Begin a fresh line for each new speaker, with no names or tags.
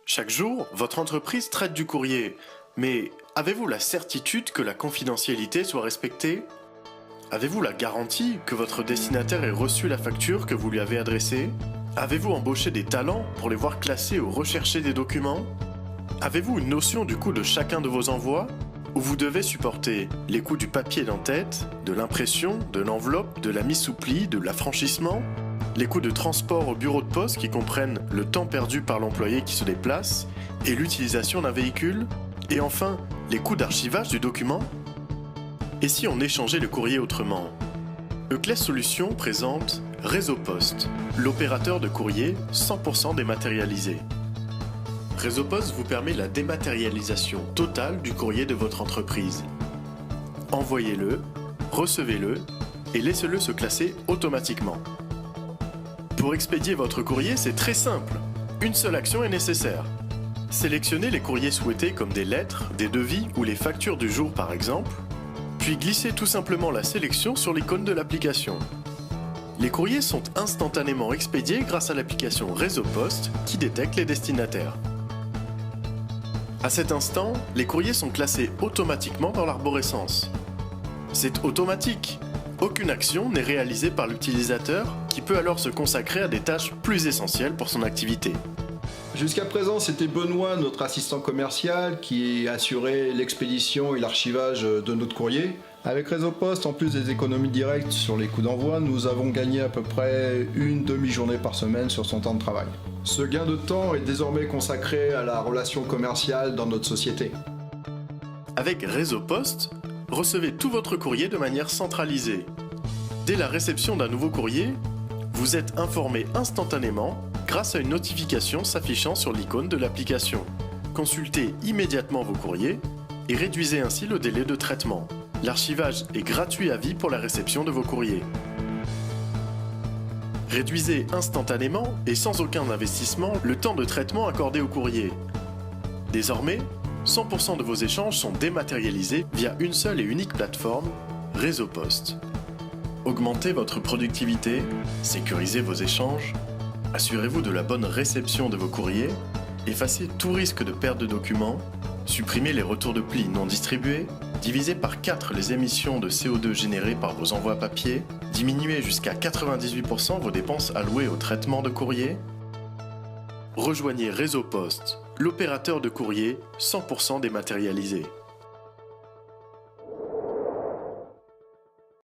Chaque jour, votre entreprise traite du courrier, mais avez-vous la certitude que la confidentialité soit respectée? Avez-vous la garantie que votre destinataire ait reçu la facture que vous lui avez adressée? Avez-vous embauché des talents pour les voir classer ou rechercher des documents? Avez-vous une notion du coût de chacun de vos envois? Ou vous devez supporter les coûts du papier d'en-tête, de l'impression, de l'enveloppe, de la mise sous pli, de l'affranchissement, les coûts de transport au bureau de poste qui comprennent le temps perdu par l'employé qui se déplace et l'utilisation d'un véhicule, et enfin les coûts d'archivage du document? Et si on échangeait le courrier autrement? Euclès Solutions présente Réseau Poste, l'opérateur de courrier 100% dématérialisé. Réseau Poste vous permet la dématérialisation totale du courrier de votre entreprise. Envoyez-le, recevez-le et laissez-le se classer automatiquement. Pour expédier votre courrier, c'est très simple. Une seule action est nécessaire. Sélectionnez les courriers souhaités comme des lettres, des devis ou les factures du jour par exemple, puis glissez tout simplement la sélection sur l'icône de l'application. Les courriers sont instantanément expédiés grâce à l'application Réseau Poste qui détecte les destinataires. À cet instant, les courriers sont classés automatiquement dans l'arborescence. C'est automatique. Aucune action n'est réalisée par l'utilisateur qui peut alors se consacrer à des tâches plus essentielles pour son activité.
Jusqu'à présent, c'était Benoît, notre assistant commercial, qui assurait l'expédition et l'archivage de notre courrier. Avec Réseau Poste, en plus des économies directes sur les coûts d'envoi, nous avons gagné à peu près une demi-journée par semaine sur son temps de travail. Ce gain de temps est désormais consacré à la relation commerciale dans notre société.
Avec Réseau Poste, recevez tout votre courrier de manière centralisée. Dès la réception d'un nouveau courrier, vous êtes informé instantanément grâce à une notification s'affichant sur l'icône de l'application. Consultez immédiatement vos courriers et réduisez ainsi le délai de traitement. L'archivage est gratuit à vie pour la réception de vos courriers. Réduisez instantanément et sans aucun investissement le temps de traitement accordé au courrier. Désormais, 100% de vos échanges sont dématérialisés via une seule et unique plateforme, Réseau Poste. Augmentez votre productivité, sécurisez vos échanges, assurez-vous de la bonne réception de vos courriers, effacez tout risque de perte de documents, supprimez les retours de plis non distribués, divisez par 4 les émissions de CO2 générées par vos envois papier, diminuez jusqu'à 98% vos dépenses allouées au traitement de courrier. Rejoignez Réseau Poste, l'opérateur de courrier 100% dématérialisé.